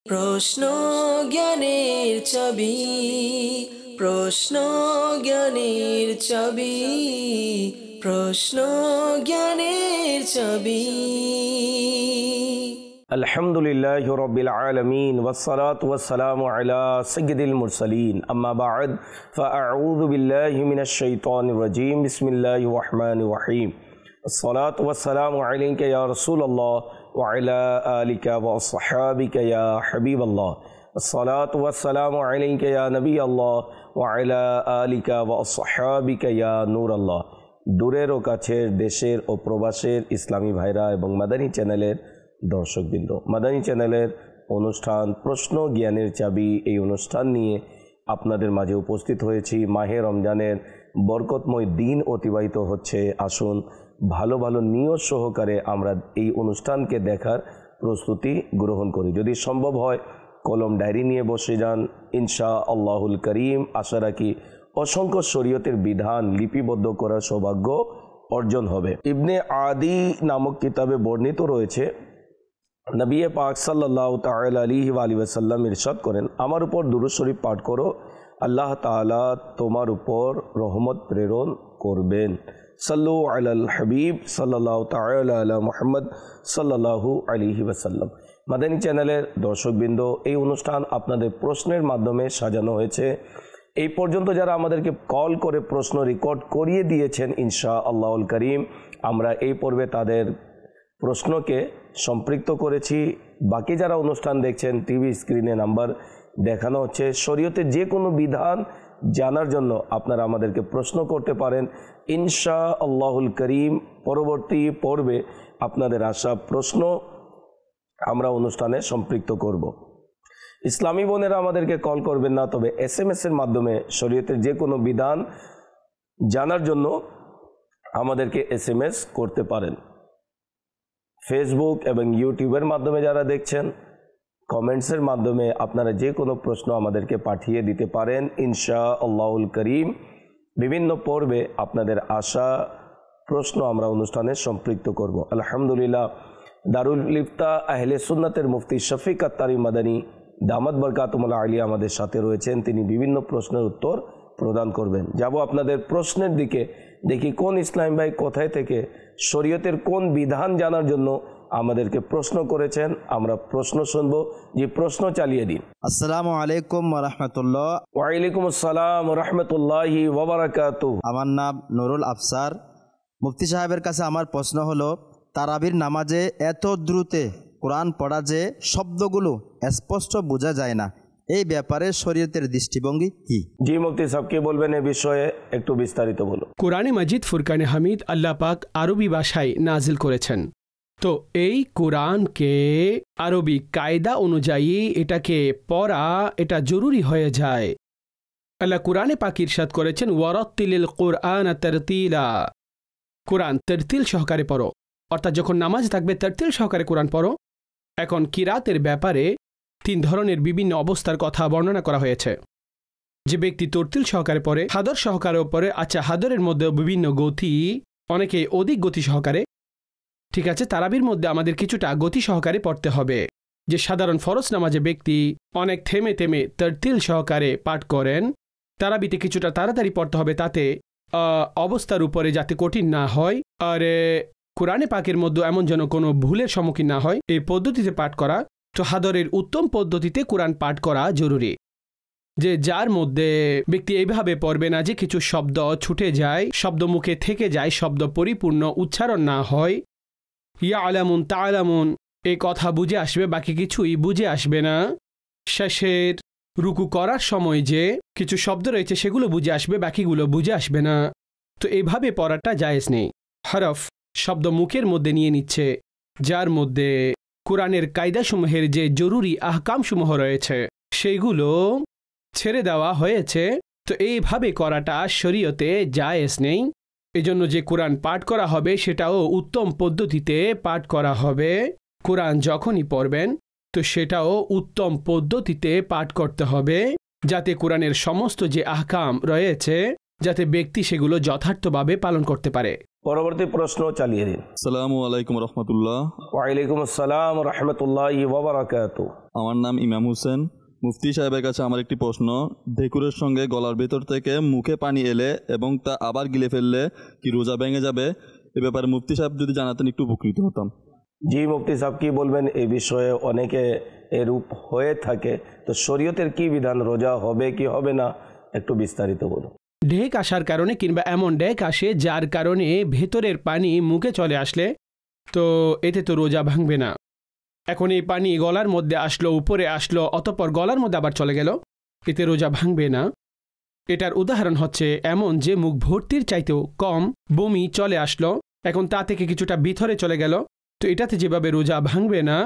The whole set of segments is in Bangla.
প্রশ্ন জ্ঞানের চাবি, প্রশ্ন জ্ঞানের চাবি, প্রশ্ন জ্ঞানের চাবি। আলহামদুলিল্লাহি রাব্বিল আলামিন ওয়াসসালাতু ওয়াসসালামু আলা সাইয়্যিদিল মুরসালিন আম্মা বা'দ ফাআউযু বিল্লাহি মিনাশ শাইতানির রাজীম বিসমিল্লাহির রহমানির রহিম। আসসালাতু ওয়াসসালামু আলাইকা ইয়া রাসূলুল্লাহ ওয়া আলা আলিকা ওয়া আসহাবিকা ইয়া হাবিবাল্লাহ। আসসালাতু ওয়াসসালামু আলাইকা ইয়া নবিয়াল্লাহ ওয়া আলা আলিকা ওয়া আসহাবিকা ইয়া নূরাল্লাহ। দূরের ও কাছের, দেশের ও প্রবাসের ইসলামী ভাইরা এবং মাদানী চ্যানেলের দর্শকবৃন্দ, মাদানী চ্যানেলের অনুষ্ঠান প্রশ্ন জ্ঞানের চাবি, এই অনুষ্ঠান নিয়ে আপনাদের মাঝে উপস্থিত হয়েছি। মাহে রমজানের বরকতময় দিন অতিবাহিত হচ্ছে। আসুন ভালো ভালো নিয়ত সহকারে আমরা এই অনুষ্ঠানকে দেখার প্রস্তুতি গ্রহণ করি। যদি সম্ভব হয় কলম ডায়েরি নিয়ে বসে যান, ইনশা আল্লাহুল করিম আশা রাখি অসংখ্য শরীয়তের বিধান লিপিবদ্ধ করার সৌভাগ্য অর্জন হবে। ইবনে আদি নামক কিতাবে বর্ণিত রয়েছে, নবী পাক সাল্লাল্লাহু তাআলা আলাইহি ওয়া সাল্লাম ইরশাদ করেন, আমার উপর দুরূদ শরীফ পাঠ করো, আল্লাহ তাআলা তোমার উপর রহমত প্রেরণ করবেন। সাল্লু আলাল হাবিব সাল্লাল্লাহু তাআলা আলা মুহাম্মদ সাল্লাল্লাহু আলাইহি ওয়া সাল্লাম। মাদানী চ্যানেলের দর্শকবৃন্দ, এই অনুষ্ঠান আপনাদের প্রশ্নের মাধ্যমে সাজানো হয়েছে। এই পর্যন্ত যারা আমাদেরকে কল করে প্রশ্ন রেকর্ড করিয়ে দিয়েছেন, ইনশা আল্লাহুল করিম আমরা এই পর্বে তাদের প্রশ্নকে সম্পৃক্ত করেছি। বাকি যারা অনুষ্ঠান দেখছেন, টিভি স্ক্রিনে নাম্বার দেখানো হচ্ছে, শরীয়তের যে কোনো বিধান জানার জন্য আপনারা আমাদেরকে প্রশ্ন করতে পারেন। ইনশা আল্লাহুল করিম পরবর্তী পর্বে আপনাদের আসা প্রশ্ন আমরা অনুষ্ঠানে সম্পৃক্ত করব। ইসলামী বোনেরা আমাদেরকে কল করবেন না, তবে SMS এর মাধ্যমে শরীয়তের যে কোনো বিধান জানার জন্য আমাদেরকে SMS করতে পারেন। ফেসবুক এবং ইউটিউবের মাধ্যমে যারা দেখছেন, কমেন্টসের মাধ্যমে আপনারা যে কোনো প্রশ্ন আমাদেরকে পাঠিয়ে দিতে পারেন। ইনশা আল্লাহুল করিম বিভিন্ন পর্বে আপনাদের আশা প্রশ্ন আমরা অনুষ্ঠানে সম্পৃক্ত করব। আলহামদুলিল্লাহ, দারুল ইফতা আহলে সুন্নাতের মুফতি শফিক আত্তারি মাদানী দামাত বরকাতুহুল আলিয়া আমাদের সাথে রয়েছেন। তিনি বিভিন্ন প্রশ্নের উত্তর প্রদান করবেন। যাব আপনাদের প্রশ্নের দিকে, দেখি কোন ইসলাম ভাই কোথায় থেকে শরীয়তের কোন বিধান জানার জন্য আমাদেরকে প্রশ্ন করেছেন। আমরা প্রশ্ন শুনবো। যে প্রশ্ন চালিয়ে দিন। আসসালামু আলাইকুম ওয়া রাহমাতুল্লাহ। ওয়া আলাইকুম আসসালাম ওয়া রাহমাতুল্লাহি ওয়া বারাকাতুহু। আমার নাম নুরুল আফসার। মুফতি সাহেবের কাছে আমার প্রশ্ন হলো, তারাবির নামাজে এত দ্রুত কোরআন পড়া যে শব্দগুলো স্পষ্ট বোঝা যায় না, এই ব্যাপারে শরীয়তের দৃষ্টিভঙ্গি কি? জি মুফতি সাহেব কে বলবেন এই বিষয়ে, একটু বিস্তারিত বলুন। কোরআনে মাজিদ ফুরকানে হামিদ আল্লাহ পাক আরবি ভাষায় নাজিল করেছেন। তো এই কোরআনকে আরবি কায়দা অনুযায়ী এটাকে পড়া এটা জরুরি হয়ে যায়। আল্লাহ কোরআনে পাক ইরশাদ করেছেন, ওয়ারাত্তিলিল কুরআন তারতিলা। কোরআন তারতিল সহকারে পড়ো, অর্থাৎ যখন নামাজ থাকবে তারতিল সহকারে কোরআন পড়ো। এখন কিরাতের ব্যাপারে 3 ধরনের বিভিন্ন অবস্থার কথা বর্ণনা করা হয়েছে। যে ব্যক্তি তরতিল সহকারে পড়ে, হাদর সহকারেও পড়ে। আচ্ছা, হাদরের মধ্যে বিভিন্ন গতি, অনেকে অধিক গতি সহকারে, ঠিক আছে। তারাবির মধ্যে আমাদের কিছুটা গতি সহকারে পড়তে হবে। যে সাধারণ ফরজ নামাজে ব্যক্তি অনেক থেমে থেমে তরতিল সহকারে পাঠ করেন, তারাবিতে কিছুটা তাড়াতাড়ি পড়তে হবে, তাতে অবস্থার উপরে যাতে কঠিন না হয়। আর কোরআনে পাকের মধ্যে এমন যেন কোনো ভুলের সম্মুখীন না হয়, এই পদ্ধতিতে পাঠ করা। তো হাদরের উত্তম পদ্ধতিতে কোরআন পাঠ করা জরুরি। যে যার মধ্যে ব্যক্তি এইভাবে পড়বে না যে কিছু শব্দ ছুটে যায়, শব্দ মুখে থেকে যায়, শব্দ পরিপূর্ণ উচ্চারণ না হয়। ইয়া আলামুন তা আলামুন এই কথা বুঝে আসবে, বাকি কিছুই বুঝে আসবে না। শেষের রুকু করার সময় যে কিছু শব্দ রয়েছে সেগুলো বুঝে আসবে, বাকিগুলো বুঝে আসবে না। তো এইভাবে পড়াটা জায়েজ নেই। হরফ শব্দ মুখের মধ্যে নিয়ে নিচ্ছে, যার মধ্যে কোরআনের কায়দাসমূহের যে জরুরি আহকামসমূহ রয়েছে সেইগুলো ছেড়ে দেওয়া হয়েছে। তো এইভাবে করাটা শরীয়তে জায়েজ নেই। এজন্য যে কোরআন পাঠ করা হবে সেটাও উত্তম পদ্ধতিতে পাঠ করা হবে। কোরআন যখনই পড়বেন তো সেটাও উত্তম পদ্ধতিতে পাঠ করতে হবে, যাতে কোরআনের সমস্ত যে আহকাম রয়েছে যাতে ব্যক্তি সেগুলো যথার্থভাবে পালন করতে পারে। পরবর্তী প্রশ্ন চালিয়ে দিন। আসসালামু আলাইকুম রহমতুল্লাহ। ওয়ালাইকুম আসসালাম রহমতুল্লাহি ওয়া বারাকাতুহু। আমার নাম ইমাম হোসেন। মুফতি সাহেবের কাছে আমার একটি প্রশ্ন, ঢেকুরের সঙ্গে গলার ভেতর থেকে মুখে পানি এলে এবং তা আবার গিলে ফেললে কি রোজা ভেঙে যাবে? এ ব্যাপারে মুফতি সাহেব যদি জানাতেন একটু উপকৃত হতাম। জি মুফতি সাহেব কি বলবেন এই বিষয়ে? অনেকে এরূপ হয়ে থাকে, তো শরীয়তের কি বিধান, রোজা হবে কি হবে না, একটু বিস্তারিত বলুন। ঢেক আসার কারণে কিংবা এমন ঢেক আসে যার কারণে ভেতরের পানি মুখে চলে আসলে তো এতে তো রোজা ভাঙবে না। এখন এই পানি গলার মধ্যে আসলো, উপরে আসলো, অতঃপর গলার মধ্যে আবার চলে গেল, এতে রোজা ভাঙবে না। এটার উদাহরণ হচ্ছে এমন যে মুখ ভর্তির চাইতেও কম বমি চলে আসলো, এখন তা থেকে কিছুটা ভিতরে চলে গেল, তো এটাতে যেভাবে রোজা ভাঙবে না,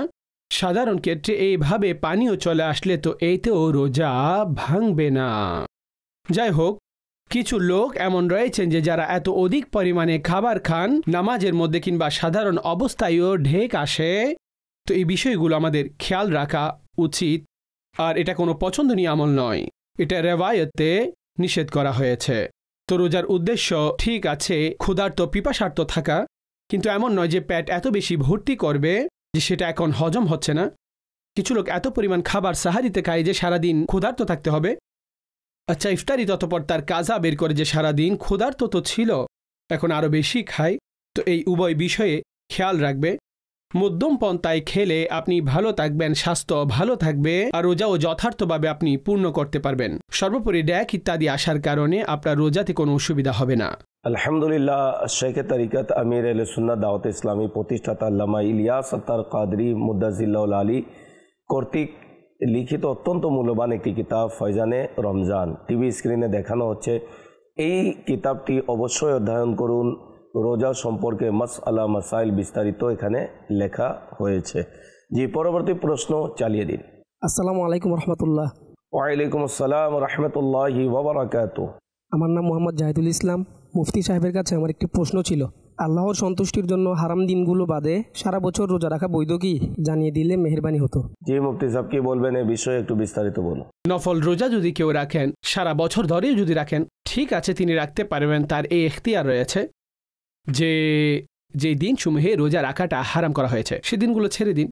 সাধারণ ক্ষেত্রে এইভাবে পানিও চলে আসলে তো এইতেও রোজা ভাঙবে না। যাই হোক, কিছু লোক এমন রয়েছেন যে যারা এত অধিক পরিমাণে খাবার খান, নামাজের মধ্যে কিংবা সাধারণ অবস্থায়ও ঢেক আসে, তো এই বিষয়গুলো আমাদের খেয়াল রাখা উচিত। আর এটা কোনো পছন্দনীয় আমল নয়, এটা রেওয়ায়তে নিষেধ করা হয়েছে। তো রোজার উদ্দেশ্য ঠিক আছে ক্ষুধার্ত পিপাসার্ত থাকা, কিন্তু এমন নয় যে পেট এত বেশি ভর্তি করবে যে সেটা এখন হজম হচ্ছে না। কিছু লোক এত পরিমাণ খাবার সাহারিতে খায় যে সারাদিন ক্ষুধার্ত থাকতে হবে। আচ্ছা, ইফতারি ততপর তার কাজা বের করে যে সারাদিন ক্ষুধার্ত তো ছিল, এখন আরও বেশি খায়। তো এই উভয় বিষয়ে খেয়াল রাখবে। মধ্যম পন্থায় খেলে আপনি ভালো থাকবেন, স্বাস্থ্য ভালো থাকবে, আর রোজাও যথার্থভাবে আপনি পূর্ণ করতে পারবেন। সর্বোপরি ড্যাক ইত্যাদি আসার কারণে আপনার রোজাতে কোনো অসুবিধা হবে না। আলহামদুলিল্লাহ, শেখ তরিকত আমির আহলে সুন্নাত দাওয়াত ইসলামী প্রতিষ্ঠাতা আল্লামা ইলিয়াস আত্তার কাদরি মুদ্দাজিল্লাহুল আলী কর্তৃক লিখিত অত্যন্ত মূল্যবান একটি কিতাব ফয়জানে রমজান টিভি স্ক্রিনে দেখানো হচ্ছে। এই কিতাবটি অবশ্যই অধ্যয়ন করুন। রোজা সম্পর্কে মাসআলা মাসাইল বিস্তারিত এখানে লেখা হয়েছে। জি, পরবর্তী প্রশ্ন চালিয়ে দিন। আসসালামু আলাইকুম রহমতুল্লাহ। ওয়ালাইকুম আসসালাম রহমতুল্লাহি ওয়া বারাকাতুহু। আমার নাম মোহাম্মদ জাহিদুল ইসলাম। মুফতি সাহেবের কাছে আমার একটি প্রশ্ন ছিল, আল্লাহর সন্তুষ্টির জন্য হারাম দিনগুলো বাদে সারা বছর রোজা রাখা বৈধ কি? জানিয়ে দিলে মেহেরবানি হতো। জি মুফতি সাহেব কি বলবেন এই বিষয়ে, একটু বিস্তারিত বলুন। নফল রোজা যদি কেউ রাখেন, সারা বছর ধরেও যদি রাখেন, ঠিক আছে, তিনি রাখতে পারবেন, তার এই এখতিয়ার রয়েছে যে দিনসমূহে রোজা রাখাটা হারাম করা হয়েছে সে দিনগুলো ছেড়ে দিন।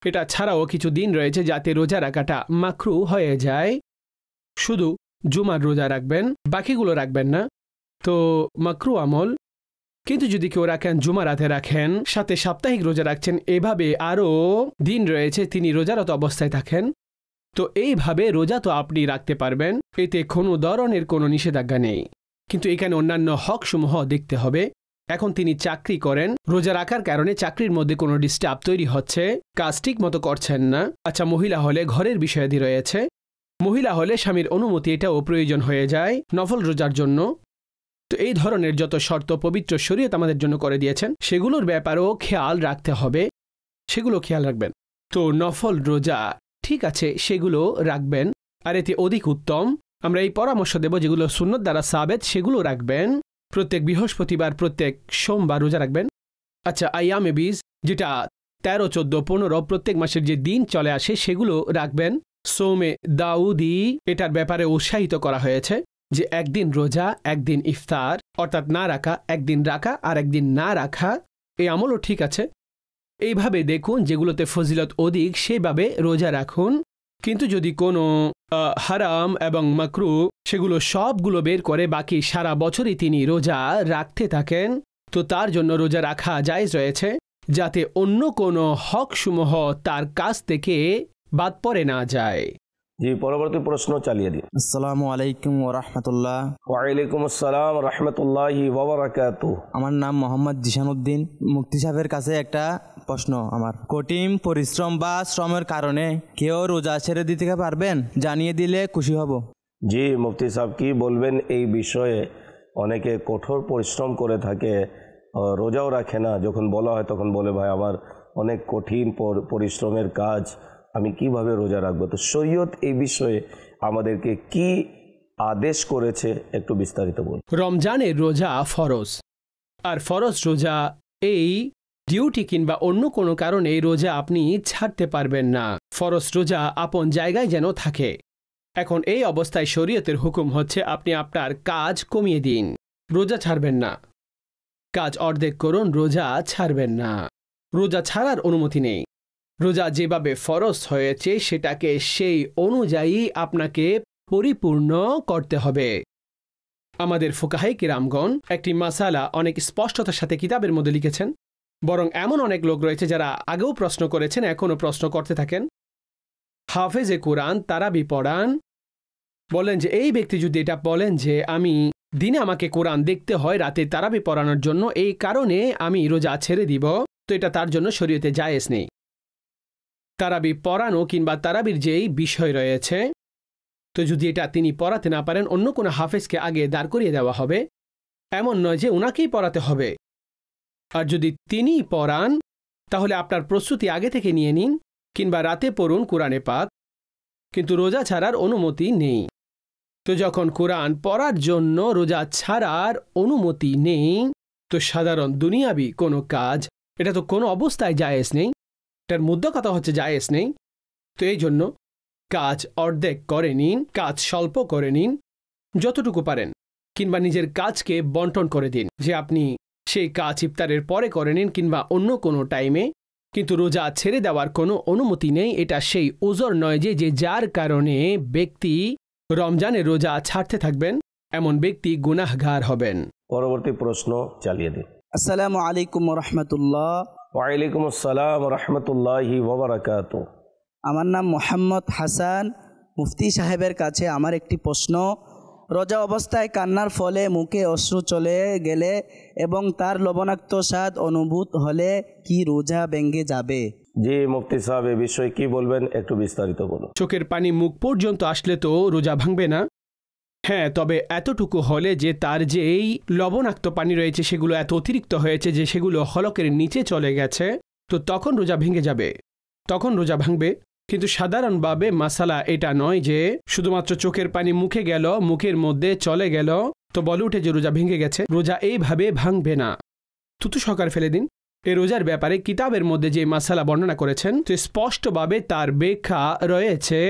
এটা ছাড়াও কিছু দিন রয়েছে যাতে রোজা রাখাটা মাকরু হয়ে যায়। শুধু জুমার রোজা রাখবেন, বাকিগুলো রাখবেন না, তো মাকরু আমল। কিন্তু যদি কেউ রাখেন, জুমা রাতে রাখেন, সাথে সাপ্তাহিক রোজা রাখছেন, এভাবে আরও দিন রয়েছে তিনি রোজারত অবস্থায় থাকেন, তো এইভাবে রোজা তো আপনি রাখতে পারবেন, এতে কোনো ধরনের কোনো নিষেধাজ্ঞা নেই। কিন্তু এখানে অন্যান্য হকসমূহ দেখতে হবে। এখন তিনি চাকরি করেন, রোজা রাখার কারণে চাকরির মধ্যে কোনো ডিস্টার্ব তৈরি হচ্ছে, কাজ ঠিক মতো করছেন না। আচ্ছা, মহিলা হলে ঘরের বিষয়াদি রয়েছে, মহিলা হলে স্বামীর অনুমতি এটাও প্রয়োজন হয়ে যায় নফল রোজার জন্য। তো এই ধরনের যত শর্ত পবিত্র শরীয়ত আমাদের জন্য করে দিয়েছেন সেগুলোর ব্যাপারেও খেয়াল রাখতে হবে, সেগুলো খেয়াল রাখবেন। তো নফল রোজা ঠিক আছে সেগুলো রাখবেন, আর এতে অধিক উত্তম আমরা এই পরামর্শ দেব যেগুলো সুন্নত দ্বারা সাবেত সেগুলো রাখবেন। প্রত্যেক বৃহস্পতিবার, প্রত্যেক সোমবার রোজা রাখবেন। আচ্ছা, আইয়ামে বীজ যেটা 13, 14, 15 প্রত্যেক মাসের যে দিন চলে আসে সেগুলো রাখবেন। সোমে দাউদি এটার ব্যাপারে উৎসাহিত করা হয়েছে যে একদিন রোজা, একদিন ইফতার, অর্থাৎ না রাখা, একদিন রাখা আর একদিন না রাখা, এই আমলও ঠিক আছে। এইভাবে দেখুন যেগুলোতে ফজিলত অধিক সেভাবে রোজা রাখুন। কিন্তু যদি কোনো হারাম এবং মাকরু সেগুলো সবগুলো বের করে বাকি সারা বছরই তিনি রোজা রাখতে থাকেন, তো তার জন্য রোজা রাখা জায়েজ রয়েছে, যাতে অন্য কোনো হকসমূহ তার কাছ থেকে বাদ পড়ে না যায়। জি, পরবর্তী প্রশ্ন চালিয়ে দিন। আসসালামু আলাইকুম ওরহমতুল্লাহ। ওয়ালাইকুম আসসালাম রহমতুল্লাহি ওয়া বারাকাতুহু। আমার নাম মোহাম্মদ জিশানুদ্দিন। মুফতি সাহেবের কাছে একটা প্রশ্ন আমার, কঠিন পরিশ্রম বা শ্রমের কারণে কেউ রোজা ছেড়ে দিতে পারবেন? জানিয়ে দিলে খুশি হব। জি মুফতি সাহেব কি বলবেন এই বিষয়ে? অনেকে কঠোর পরিশ্রম করে থাকে, রোজাও রাখে না, যখন বলা হয় তখন বলে ভাই আমার অনেক কঠিন পরিশ্রমের কাজ, আমি কিভাবে রোজা রাখবো? তো শরীয়ত এই বিষয়ে আমাদেরকে কি আদেশ করেছে একটু বিস্তারিত বলুন। রমজানের রোজা ফরজ, আর ফরজ রোজা এই ডিউটি কিংবা অন্য কোনো কারণে এই রোজা আপনি ছাড়তে পারবেন না। ফরজ রোজা আপন জায়গায় যেন থাকে। এখন এই অবস্থায় শরীয়তের হুকুম হচ্ছে আপনি আপনার কাজ কমিয়ে দিন, রোজা ছাড়বেন না। কাজ অর্ধেক করুন, রোজা ছাড়বেন না। রোজা ছাড়ার অনুমতি নেই। রোজা যেভাবে ফরজ হয়েছে সেটাকে সেই অনুযায়ী আপনাকে পরিপূর্ণ করতে হবে। আমাদের ফুকাহায়ে কিরামগণ একটি মাসালা অনেক স্পষ্টতার সাথে কিতাবের মধ্যে লিখেছেন, বরং এমন অনেক লোক রয়েছে যারা আগেও প্রশ্ন করেছেন, এখনও প্রশ্ন করতে থাকেন। হাফেজে কোরআন তারাবি পড়ান, বলেন যে এই ব্যক্তি যদি এটা বলেন যে আমি দিনে আমাকে কোরআন দেখতে হয় রাতে তারাবি পড়ানোর জন্য, এই কারণে আমি রোজা ছেড়ে দিব, তো এটা তার জন্য শরীয়তে জায়েজ নেই। তারাবি পড়ানো কিংবা তারাবির যেই বিষয় রয়েছে, তো যদি এটা তিনি পড়াতে না পারেন অন্য কোনো হাফেজকে আগে দাঁড় করিয়ে দেওয়া হবে, এমন নয় যে ওনাকেই পড়াতে হবে। আর যদি তিনিই পড়ান তাহলে আপনার প্রস্তুতি আগে থেকে নিয়ে নিন, কিংবা রাতে পড়ুন কোরআনে পাক, কিন্তু রোজা ছাড়ার অনুমতি নেই। তো যখন কোরআন পড়ার জন্য রোজা ছাড়ার অনুমতি নেই, তো সাধারণ দুনিয়াবি কোনো কাজ এটা তো কোনো অবস্থায় জায়েজ নেই, এটার মধ্য কথা হচ্ছে জায়েজ নেই। তো এই জন্য কাজ অর্ধেক করে নিন, কাজ স্বল্প করে নিন যতটুকু পারেন, কিংবা নিজের কাজকে বন্টন করে দিন যে আপনি সেই কাজ ইফতারের পরে করে নিন কিংবা অন্য কোনো টাইমে, কিন্তু রোজা ছেড়ে দেওয়ার কোনো অনুমতি নেই। এটা সেই ওজর নয় যে যার কারণে ব্যক্তি রমজানে রোজা ছাড়তে থাকবেন, এমন ব্যক্তি গুনাহগার হবেন। পরবর্তী প্রশ্ন চালিয়ে দিন। আসসালামু আলাইকুম রহমতুল্লাহ। ওয়ালাইকুম আসসালাম রহমতুল্লাহি ওয়া বারাকাতুহু। আমার নাম মোহাম্মদ হাসান। মুফতি সাহেবের কাছে আমার একটি প্রশ্ন, রোজা অবস্থায় কান্নার ফলে মুখে অশ্রু চলে গেলে এবং তার লবণাক্ত স্বাদ অনুভূত হলে কি রোজা ভেঙে যাবে? জি মুফতি সাহেব, এ বিষয়ে কি বলবেন, একটু বিস্তারিত বলুন। চোখের পানি মুখ পর্যন্ত আসলে তো রোজা ভাঙবে না। হ্যাঁ, তবে এতটুকু হলে যে তার যে এই লবণাক্ত পানি রয়েছে সেগুলো এত অতিরিক্ত হয়েছে যে সেগুলো হলকের নিচে চলে গেছে, তো তখন রোজা ভেঙে যাবে, তখন রোজা ভাঙবে। কিন্তু সাধারণভাবে মাসালা এটা নয় যে শুধুমাত্র চোখের পানি মুখে গেল, মুখের মধ্যে চলে গেল, তো বলে উঠে যে রোজা ভেঙে গেছে। রোজা এইভাবে ভাঙবে না, থুতু সকার ফেলে দিন। এই রোজার ব্যাপারে কিতাবের মধ্যে যে মাসালা বর্ণনা করেছেন, তো স্পষ্টভাবে তার ব্যাখ্যা রয়েছে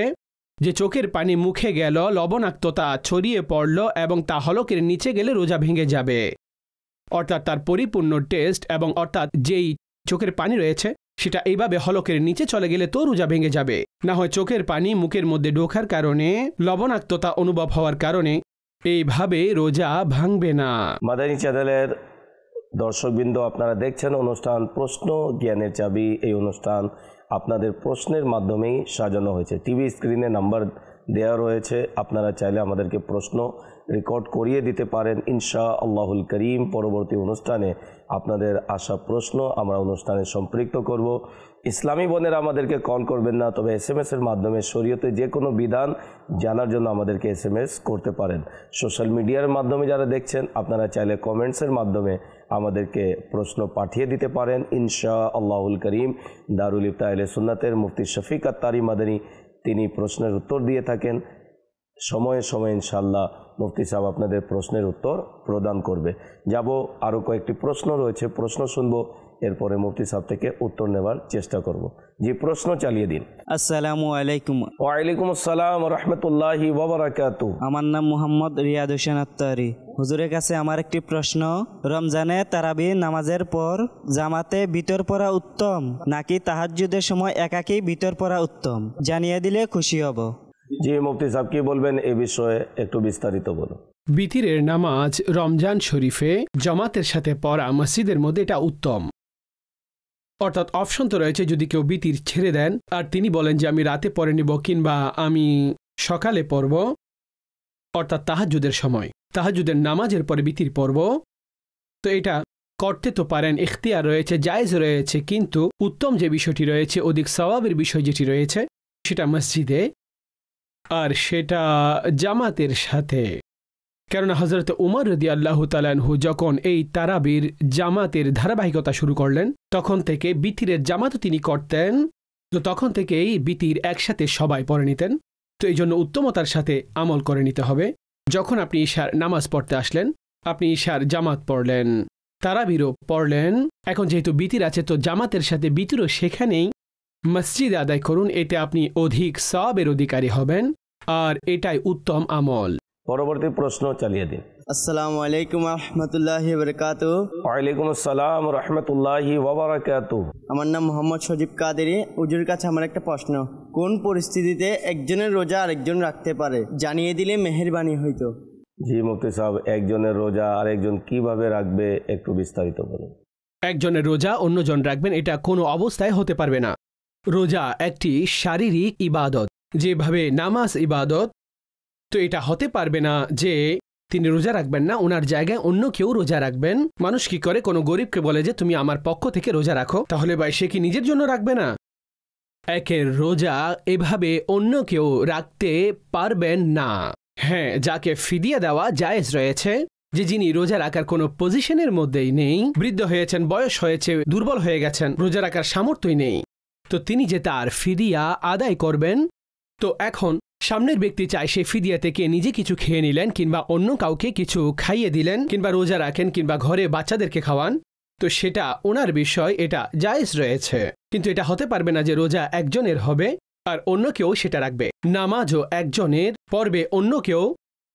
যে চোখের পানি মুখে গেল, লবণাক্ততা ছড়িয়ে পড়ল এবং তা হলকের নিচে গেলে রোজা ভেঙে যাবে। অর্থাৎ তার পরিপূর্ণ টেস্ট এবং অর্থাৎ যেই চোখের পানি রয়েছে সেটা এইভাবে হলকের নিচে চলে গেলে তো রোজা ভেঙে যাবে। না হয় চোখের পানি মুখের মধ্যে ঢোকার কারণে, লবণাক্ততা অনুভব হওয়ার কারণে এইভাবে রোজা ভাঙবে না। মাদানী চ্যানেলের দর্শকবৃন্দ, আপনারা দেখছেন অনুষ্ঠান প্রশ্ন জ্ঞানের চাবি। এই অনুষ্ঠান আপনাদের প্রশ্নের মাধ্যমেই সাজানো হয়েছে। টিভি স্ক্রিনে নাম্বার দেওয়া রয়েছে, আপনারা চাইলে আমাদেরকে প্রশ্ন রেকর্ড করিয়ে দিতে পারেন। ইনশা আল্লাহুল করিম পরবর্তী অনুষ্ঠানে আপনাদের আসা প্রশ্ন আমরা অনুষ্ঠানে সম্পৃক্ত করব। ইসলামী বোনেরা আমাদেরকে কল করবেন না, তবে SMS-এর মাধ্যমে শরীয়তে যে কোনো বিধান জানার জন্য আমাদেরকে SMS করতে পারেন। সোশ্যাল মিডিয়ার মাধ্যমে যারা দেখছেন, আপনারা চাইলে কমেন্টসের মাধ্যমে আমাদেরকে প্রশ্ন পাঠিয়ে দিতে পারেন। ইনশা আল্লাহুল করিম দারুল ইফতা আহলে সুন্নাতের মুফতি শফিক আত্তারি মাদানী তিনি প্রশ্নের উত্তর দিয়ে থাকেন। সময়ে সময়ে ইনশাআল্লাহ মুফতি সাহেব আপনাদের প্রশ্নের উত্তর প্রদান করবে। যাব আরও কয়েকটি প্রশ্ন রয়েছে, প্রশ্ন শুনবো, এরপরে মুফতি সাহেব থেকে উত্তর নেওয়ার চেষ্টা করব। জি, প্রশ্ন চালিয়ে দিন। আসসালামু আলাইকুম। ওয়ালাইকুম আসসালাম রহমতুল্লাহি ওয়া বারাকাতুহু। আমার নাম মোহাম্মদ রিয়াদ হোসেন আত্তারি। হুজুরের কাছে আমার একটি প্রশ্ন, রমজানে তারাবি নামাজের পর জামাতে ভিতর পড়া উত্তম নাকি তাহাজ্জুদের সময় একাকী ভিতর পড়া উত্তম? জানিয়ে দিলে খুশি হব। জি মুফতি সাহেব, কি বলবেন এ বিষয়ে, একটু বিস্তারিত বলুন। বিতিরের নামাজ রমজান শরীফে জামাতের সাথে পড়া মসজিদের মধ্যে এটা উত্তম। অর্থাৎ অপশন তো রয়েছে, যদি কেউ বিতির ছেড়ে দেন আর তিনি বলেন যে আমি রাতে পড়ে নিব কিংবা আমি সকালে পড়ব, অর্থাৎ তাহাজ্জুদের সময়, তাহাজ্জুদের নামাজের পরে বিতির পড়ব, তো এটা করতে তো পারেন, ইখতিয়ার রয়েছে, জায়েজ রয়েছে। কিন্তু উত্তম যে বিষয়টি রয়েছে, অধিক সওয়াবের বিষয় যেটি রয়েছে, সেটা মসজিদে, আর সেটা জামাতের সাথে। কেননা হযরত উমর রাদিয়াল্লাহু তাআলা আনহু যখন এই তারাবির জামাতের ধারাবাহিকতা শুরু করলেন, তখন থেকে বিতিরের জামাতও তিনি করতেন, তো তখন থেকেই বিতির একসাথে সবাই পড়ে নিতেন। তো এই জন্য উত্তমতার সাথে আমল করে নিতে হবে। যখন আপনি ঈশার নামাজ পড়তে আসলেন, আপনি ঈশার জামাত পড়লেন, তারাবিরও পড়লেন, এখন যেহেতু বিতির আছে তো জামাতের সাথে বিতিরও সেখানেই মসজিদে আদায় করুন, এতে আপনি অধিক সওয়াবের অধিকারী হবেন, আর এটাই উত্তম আমল। পরবর্তী প্রশ্ন চালিয়ে দিন। আসসালামু আলাইকুম রহমতুল্লাহি বারাকাতুহু। ওয়ালাইকুম আসসালাম রহমতুল্লাহি ওয়া বারাকাতুহু। আমার নাম মোহাম্মদ সজীব কাদেরী। হুজুরের কাছে আমার একটা প্রশ্ন, কোন পরিস্থিতিতে একজনের রোজা আরেকজন রাখতে পারে, জানিয়ে দিলে মেহেরবানি হইতো। জি মুফতি সাহেব, একজনের রোজা আরেকজন কিভাবে রাখবে একটু বিস্তারিত বলুন। একজনের রোজা অন্যজন রাখবেন, এটা কোনো অবস্থায় হতে পারবে না। রোজা একটি শারীরিক ইবাদত, যেভাবে নামাজ ইবাদত, তো এটা হতে পারবে না যে তিনি রোজা রাখবেন না, ওনার জায়গায় অন্য কেউ রোজা রাখবেন। মানুষ কি করে, কোনো গরিবকে বলে যে তুমি আমার পক্ষ থেকে রোজা রাখো, তাহলে ভাই সে কি নিজের জন্য রাখবে না? একের রোজা এভাবে অন্য কেউ রাখতে পারবেন না। হ্যাঁ, যাকে ফিদিয়া দেওয়া জায়েজ রয়েছে, যে যিনি রোজা রাখার কোনো পজিশনের মধ্যেই নেই, বৃদ্ধ হয়েছেন, বয়স হয়েছে, দুর্বল হয়ে গেছেন, রোজা রাখার সামর্থ্যই নেই, তো তিনি যে তার ফিদিয়া আদায় করবেন। তো এখন সামনের ব্যক্তি চায় সে ফিদিয়া থেকে নিজে কিছু খেয়ে নিলেন, কিংবা অন্য কাউকে কিছু খাইয়ে দিলেন, কিংবা রোজা রাখেন, কিংবা ঘরে বাচ্চাদেরকে খাওয়ান, তো সেটা ওনার বিষয়, এটা জায়েজ রয়েছে। কিন্তু এটা হতে পারবে না যে রোজা একজনের হবে আর অন্য কেউ সেটা রাখবে। নামাজও একজনের পড়বে, অন্য কেউ।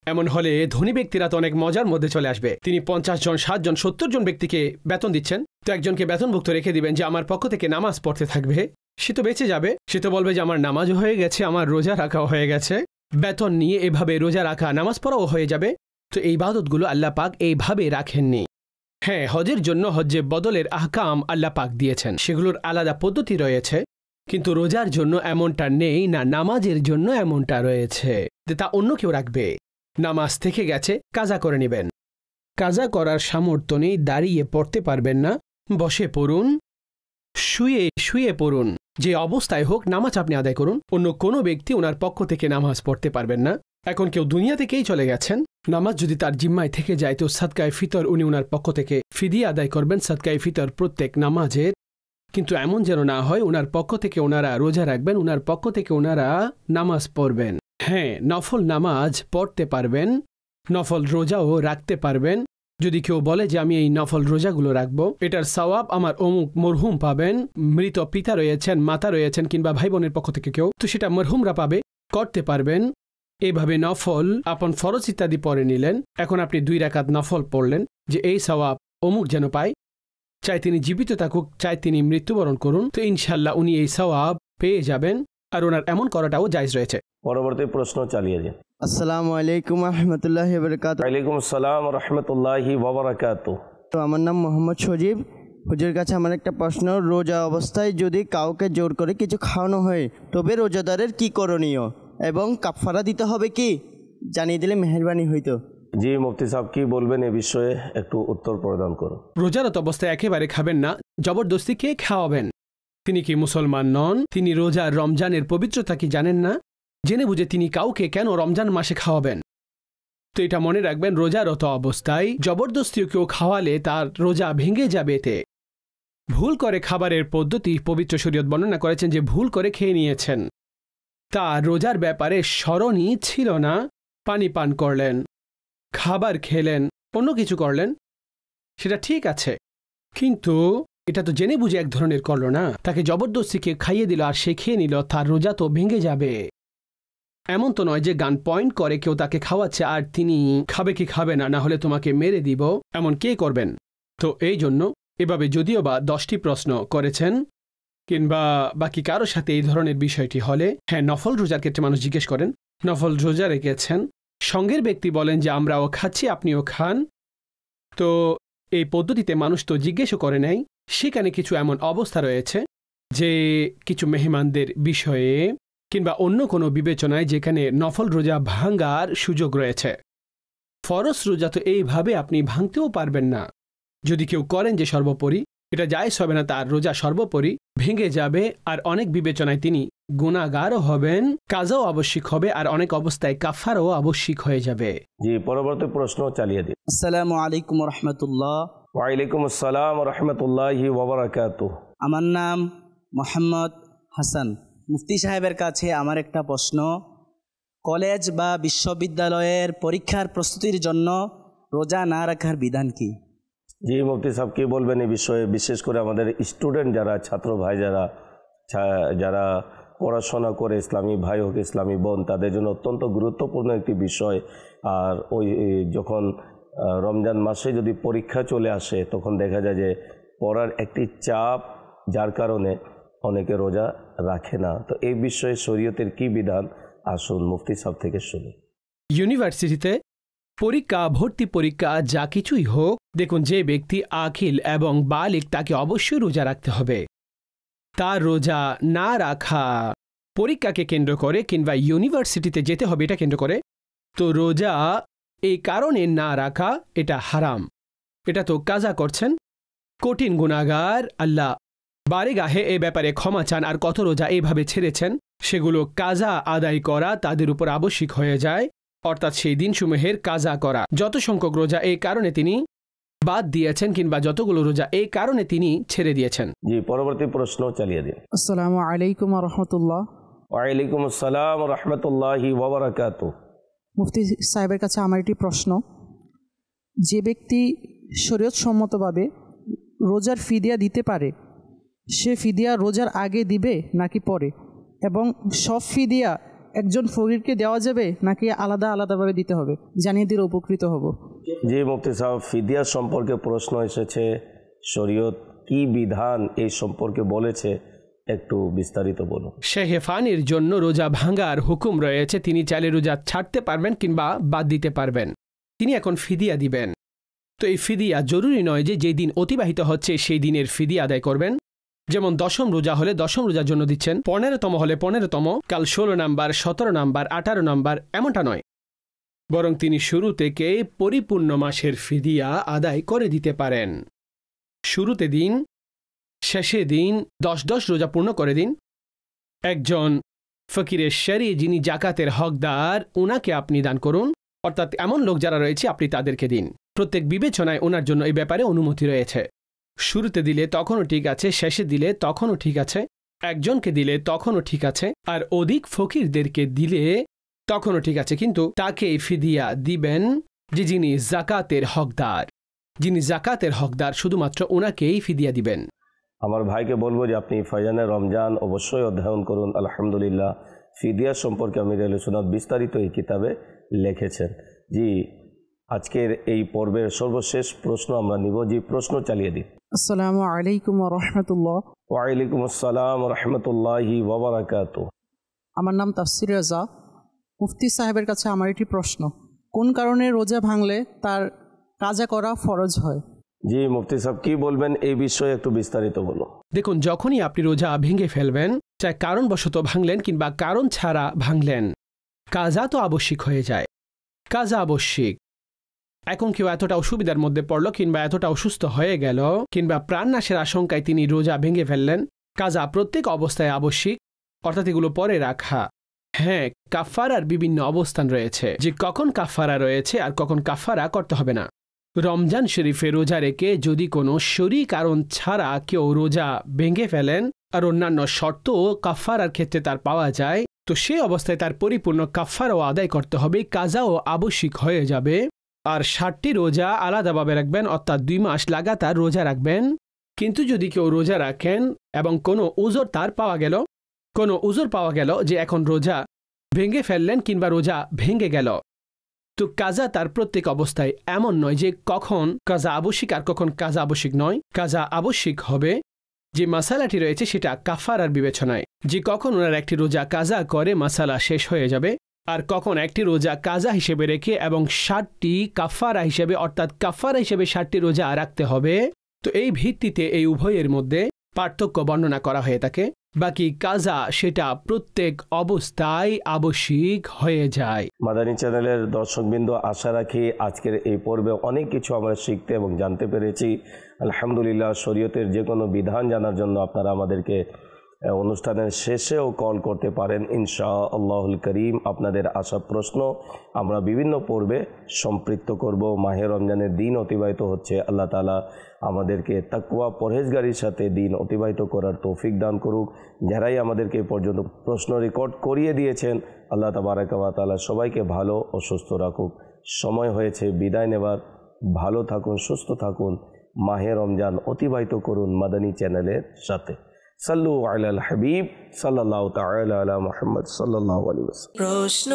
এমন হলে ধনী ব্যক্তিরা তো অনেক মজার মধ্যে চলে আসবে। তিনি 50 জন, 60 জন, 70 জন ব্যক্তিকে বেতন দিচ্ছেন, তো একজনকে বেতনভুক্ত রেখে দিবেন যে আমার পক্ষ থেকে নামাজ পড়তে থাকবে। সে তো বেঁচে যাবে, সে তো বলবে যে আমার নামাজও হয়ে গেছে, আমার রোজা রাখাও হয়ে গেছে। বেতন নিয়ে এভাবে রোজা রাখা, নামাজ পড়াও হয়ে যাবে। তো এই ইবাদতগুলো আল্লাহ পাক এইভাবে রাখেননি। হ্যাঁ, হজের জন্য হজ্জে বদলের আহকাম আল্লাহ পাক দিয়েছেন, সেগুলোর আলাদা পদ্ধতি রয়েছে, কিন্তু রোজার জন্য এমনটা নেই, না নামাজের জন্য এমনটা রয়েছে যে তা অন্য কেউ রাখবে। নামাজ থেকে গেছে, কাজা করে নেবেন। কাজা করার সামর্থ্য নেই, দাঁড়িয়ে পড়তে পারবেন না, বসে পড়ুন, শুয়ে শুয়ে পড়ুন, যে অবস্থায় হোক নামাজ আপনি আদায় করুন। অন্য কোনো ব্যক্তি ওনার পক্ষ থেকে নামাজ পড়তে পারবেন না। এখন কেউ দুনিয়া থেকেই চলে গেছেন, নামাজ যদি তার জিম্মায় থেকে যায়, তো সাদকায়ে ফিতর উনি ওনার পক্ষ থেকে ফিদিয়া আদায় করবেন, সাদকায়ে ফিতর প্রত্যেক নামাজের। কিন্তু এমন যেন না হয় ওনার পক্ষ থেকে ওনারা রোজা রাখবেন, ওনার পক্ষ থেকে ওনারা নামাজ পড়বেন। হ্যাঁ, নফল নামাজ পড়তে পারবেন, নফল রোজাও রাখতে পারবেন। যদি কেউ বলে যে আমি এই নফল রোজাগুলো রাখবো, এটার সওয়াব আমার অমুক মরহুম পাবেন, মৃত পিতা রয়েছেন, মাতা রয়েছেন, কিংবা ভাই বোনের পক্ষ থেকে কেউ, তো সেটা মরহুমরা পাবে, করতে পারবেন। এইভাবে নফল আপন ফরজ ইত্যাদি পড়ে নিলেন। এখন আপনি 2 রাকাত নফল পড়লেন যে এই সওয়াব অমুক যেন পায়, চাই তিনি জীবিত থাকুক, চাই তিনি মৃত্যুবরণ করুন, তো ইনশাল্লাহ উনি এই সওয়াব পেয়ে যাবেন। আর ওনার এমন করাটাও জায়েজ রয়েছে। পরবর্তী প্রশ্ন চালিয়ে দিন। আসসালামু আলাইকুম রহমতুল্লাহি বারাকাতুহু। ওয়ালাইকুম আসসালাম রহমতুল্লাহি ওয়া বারাকাতুহু। তো আমার নাম মোহাম্মদ সজীব। হুজুরের কাছে আমার একটা প্রশ্ন, রোজা অবস্থায় যদি কাউকে জোর করে কিছু খাওয়ানো হয়, তবে রোজাদারের কি করণীয় এবং কাফারা দিতে হবে কি, জানিয়ে দিলে মেহেরবানি হইতো। জি মুফতি সাহেব, কি বলবেন এ বিষয়ে একটু উত্তর প্রদান করুন। রোজারত অবস্থায় একেবারে খাবেন না, জবরদস্তি কে খাওয়াবেন? তিনি কি মুসলমান নন? তিনি রোজা রমজানের পবিত্রতা কি জানেন না? জেনে বুঝে তিনি কাউকে কেন রমজান মাসে খাওয়াবেন? তো এটা মনে রাখবেন, রোজারত অবস্থায় জবরদস্তিও কেউ খাওয়ালে তার রোজা ভেঙে যাবে। এতে ভুল করে খাবারের পদ্ধতি পবিত্র শরীয়ত বর্ণনা করেছেন যে ভুল করে খেয়ে নিয়েছেন, তার রোজার ব্যাপারে স্মরণই ছিল না, পানি পান করলেন, খাবার খেলেন, অন্য কিছু করলেন, সেটা ঠিক আছে, কিন্তু এটা তো জেনে বুঝে এক ধরনের করল না, তাকে জবরদস্তিকে খাইয়ে দিল আর সে খেয়ে নিল, তার রোজা তো ভেঙে যাবে। এমন তো নয় যে গান পয়েন্ট করে কেউ তাকে খাওয়াচ্ছে আর তিনি খাবে কি খাবে না, না হলে তোমাকে মেরে দিব, এমন কে করবেন? তো এই জন্য এভাবে যদিও বা 10টি প্রশ্ন করেছেন, কিংবা বাকি কারোর সাথে এই ধরনের বিষয়টি হলে, হ্যাঁ, নফল রোজার ক্ষেত্রে মানুষ জিজ্ঞেস করেন, নফল রোজা রেখেছেন, সঙ্গের ব্যক্তি বলেন যে আমরাও খাচ্ছি, আপনিও খান, তো এই পদ্ধতিতে মানুষ তো জিজ্ঞেসও করে নেয়। সেখানে কিছু এমন অবস্থা রয়েছে যে কিছু মেহমানদের বিষয়ে কিংবা অন্য কোনো বিবেচনায় যেখানে নফল রোজা ভাঙার সুযোগ রয়েছে। ফরজ রোজা তো এইভাবে আপনি ভাঙতেও পারবেন না। যদি কেউ করেন যে সর্বোপরি এটা জায়েজ হবে না, তার রোজা সর্বোপরি ভেঙে যাবে, আর অনেক বিবেচনায় তিনি গুনাহগারও হবেন, কাজাও আবশ্যিক হবে, আর অনেক অবস্থায় কাফারও আবশ্যিক হয়ে যাবে। জি, পরবর্তী প্রশ্ন চালিয়ে দিন। আসসালামু আলাইকুম রহমতুল্লাহ। ওয়ালাইকুম আসসালাম রহমতুল্লাহি ওয়া বারাকাতুহু। আমার নাম মোহাম্মদ হাসান। মুফতি সাহেবের কাছে আমার একটা প্রশ্ন, কলেজ বা বিশ্ববিদ্যালয়ের পরীক্ষার প্রস্তুতির জন্য রোজা না রাখার বিধান কি? জি মুফতি সাহেব, কি বলবেন এই বিষয়ে, বিশেষ করে আমাদের স্টুডেন্ট যারা, ছাত্র ভাই যারা পড়াশোনা করে ইসলামী ভাই হোক ইসলামী বোন তাদের জন্য অত্যন্ত গুরুত্বপূর্ণ একটি বিষয়। আর ওই যখন রমজান মাসে যদি পরীক্ষা চলে আসে তখন দেখা যায় যে পড়ার একটি চাপ, যার কারণে অনেকে রোজা রাখে না। তো এই বিষয়ে শরীয়তের কি বিধান, আসুন মুফতি সাহেব থেকে শুনি। ইউনিভার্সিটিতে পরীক্ষা, ভর্তি পরীক্ষা যা কিছুই হোক, দেখুন যে ব্যক্তি আকিল এবং বালিগ তাকে অবশ্যই রোজা রাখতে হবে। তার রোজা না রাখা পরীক্ষাকে কেন্দ্র করে কিংবা ইউনিভার্সিটিতে যেতে হবে এটা কেন্দ্র করে, তো রোজা এই কারণে না রাখা এটা হারাম। এটা তো কাজা করছেন, কঠিন গুনাহগার। আল্লাহ বারেগাহে এ ব্যাপারে ক্ষমা চান। আর কত রোজা এইভাবে ছেড়েছেন, সেগুলো কাজা আদায় করা তাদের উপর আবশ্যিক হয়ে যায়, অর্থাৎ সেই দিনসমূহের কাজা করা। যত সংখ্যক রোজা এই কারণে তিনি বাদ দিয়েছেন কিংবা যতগুলো রোজা এই কারণে তিনি ছেড়ে দিয়েছেন। জি, পরবর্তী প্রশ্ন চালিয়ে দিন। আসসালামু আলাইকুম রহমতুল্লাহ। ওয়ালাইকুম আসসালাম রহমতুল্লাহি ওয়া বারাকাতুহু। মুফতি সাহেবের কাছে আমার একটি প্রশ্ন, যে ব্যক্তি শরীয়ত সম্মতভাবে রোজার ফিদিয়া দিতে পারে, সে ফিদিয়া রোজার আগে দিবে নাকি পরে? এবং সব ফিদিয়া একজন ফকিরকে দেওয়া যাবে নাকি আলাদা আলাদাভাবে দিতে হবে? জানিয়ে দিলে উপকৃত হব। জি মুফতি সাহেব, ফিদিয়া সম্পর্কে প্রশ্ন এসেছে, শরীয়ত কি বিধান এই সম্পর্কে বলেছে, একটু বিস্তারিত বলুন। শেহেফানির জন্য রোজা ভাঙার হুকুম রয়েছে, তিনি চাইলে রোজা ছাড়তে পারবেন কিংবা বাদ দিতে পারবেন। তিনি এখন ফিদিয়া দিবেন। তো এই ফিদিয়া জরুরি নয় যে যেই দিন অতিবাহিত হচ্ছে সেই দিনের ফিদিয়া আদায় করবেন। যেমন 10ম রোজা হলে 10ম রোজার জন্য দিচ্ছেন, 15তম হলে 15তম, কাল 16 নাম্বার, 17 নাম্বার, 18 নাম্বার, এমনটা নয়। বরং তিনি শুরু থেকে পরিপূর্ণ মাসের ফিদিয়া আদায় করে দিতে পারেন। শুরুতে দিন, শেষে দিন, 10 রোজা পূর্ণ করে দিন। একজন ফকিরের শরী যিনি জাকাতের হকদার, ওনাকে আপনি দান করুন, অর্থাৎ এমন লোক যারা রয়েছে আপনি তাদেরকে দিন। প্রত্যেক বিবেচনায় ওনার জন্য এই ব্যাপারে অনুমতি রয়েছে। শুরুতে দিলে তখনও ঠিক আছে, শেষে দিলে তখনও ঠিক আছে, একজনকে দিলে তখনও ঠিক আছে, আর অধিক ফকিরদেরকে দিলে তখনও ঠিক আছে। কিন্তু তাকে ফিদিয়া দিবেন যিনি জাকাতের হকদার। যিনি জাকাতের হকদার শুধুমাত্র ওনাকেই ফিদিয়া দিবেন। আমার ভাইকে বলবো যে আপনি ফয়জানে রমজান অবশ্যই অধ্যয়ন করুন। আলহামদুলিল্লাহ, ফিদিয়া সম্পর্কে আমির আহলে সুন্নাত বিস্তারিত এই কিতাবে লিখেছেন। জি, আজকের এই পর্বের সর্বশেষ প্রশ্ন আমরা নিব। জি, প্রশ্ন চালিয়ে দিন। আসসালামু আলাইকুম রহমতুল্লাহ। ওয়ালাইকুম আসসালাম রহমতুল্লাহি ওয়া বারাকাতুহু। আমার নাম তাফসির রাজা। মুফতি সাহেবের কাছে আমার একটি প্রশ্ন, কোন কারণে রোজা ভাঙলে তার কাজা করা ফরজ হয়? জি মুফতি সাহেব, কি বলবেন এই বিষয়ে, একটু বিস্তারিত বলো। দেখুন, যখনই আপনি রোজা ভেঙে ফেলবেন, চাই কারণবশত ভাঙলেন কিংবা কারণ ছাড়া ভাঙলেন, কাজা তো আবশ্যিক হয়ে যায়। কাজা আবশ্যিক। এখন কেউ এতটা অসুবিধার মধ্যে পড়ল কিংবা এতটা অসুস্থ হয়ে গেল কিংবা প্রাণনাশের আশঙ্কায় তিনি রোজা ভেঙে ফেললেন, কাজা প্রত্যেক অবস্থায় আবশ্যিক, অর্থাৎ এগুলো পরে রাখা। হ্যাঁ, কাফারার বিভিন্ন অবস্থান রয়েছে, যে কখন কাফারা রয়েছে আর কখন কাফারা করতে হবে না। রমজান শরীফে রোজা রেখে যদি কোনো শরীর কারণ ছাড়া কেউ রোজা ভেঙে ফেলেন আর অন্যান্য শর্তও কাফারার ক্ষেত্রে তার পাওয়া যায়, তো সে অবস্থায় তার পরিপূর্ণ কাফারাও আদায় করতে হবে, কাজাও আবশ্যিক হয়ে যাবে। আর 60টি রোজা আলাদাভাবে রাখবেন, অর্থাৎ 2 মাস লাগাতার রোজা রাখবেন। কিন্তু যদি কেউ রোজা রাখেন এবং কোনো উজর তার পাওয়া গেল যে এখন রোজা ভেঙে ফেললেন কিংবা রোজা ভেঙে গেল, তো কাজা তার প্রত্যেক অবস্থায় এমন নয় যে কখন কাজা আবশ্যিক আর কখন কাজা আবশ্যিক নয়। কাজা আবশ্যিক হবে যে মাসালাটি রয়েছে সেটা কাফারার বিবেচনায়, যে কখন ওনার একটি রোজা কাজা করে মাসালা শেষ হয়ে যাবে, আর কখন একটি রোজা কাজা হিসেবে রেখে এবং 60টি কাফারা হিসেবে, অর্থাৎ কাফারা হিসেবে 60টি রোজা রাখতে হবে। তো এই ভিত্তিতে এই উভয়ের মধ্যে পার্থক্য বর্ণনা করা হয়ে থাকে। বাকি কাজা সেটা প্রত্যেক অবস্থায় আবশ্যিক হয়ে যায়। মাদানী চ্যানেলের দর্শকবৃন্দ, আশা রাখি আজকের এই পর্বে অনেক কিছু আমরা শিখতে এবং জানতে পেরেছি। আলহামদুলিল্লাহ, শরীয়তের যে কোনো বিধান জানার জন্য আপনারা আমাদেরকে অনুষ্ঠানের শেষেও কল করতে পারেন ইনশাআল্লাহুল করিম। আপনাদের আসা প্রশ্ন আমরা বিভিন্ন পর্বে সম্পৃক্ত করব। মাহে রমজানের দিন অতিবাহিত হচ্ছে, আল্লাহ তাআলা আমাদেরকে তাকওয়া পরহেজগারির সাথে দিন অতিবাহিত করার তৌফিক দান করুক। যারাই আমাদেরকে এই পর্যন্ত প্রশ্ন রেকর্ড করিয়ে দিয়েছেন, আল্লাহ তাবারাকা ওয়া তাআলা সবাইকে ভালো ও সুস্থ রাখুক। সময় হয়েছে বিদায় নেবার। ভালো থাকুন, সুস্থ থাকুন, মাহে রমজান অতিবাহিত করুন মাদানী চ্যানেলের সাথে। সাল্লু আলাল হাবিব সাল্লাল্লাহু তাআলা আলা মুহাম্মদ সাল্লাল্লাহু আলাইহি ওয়াসাল্লাম। প্রশ্ন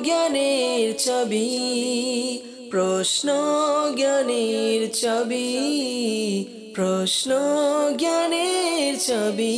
জ্ঞানের চাবি, প্রশ্ন জ্ঞানের চাবি, প্রশ্ন জ্ঞানের চাবি।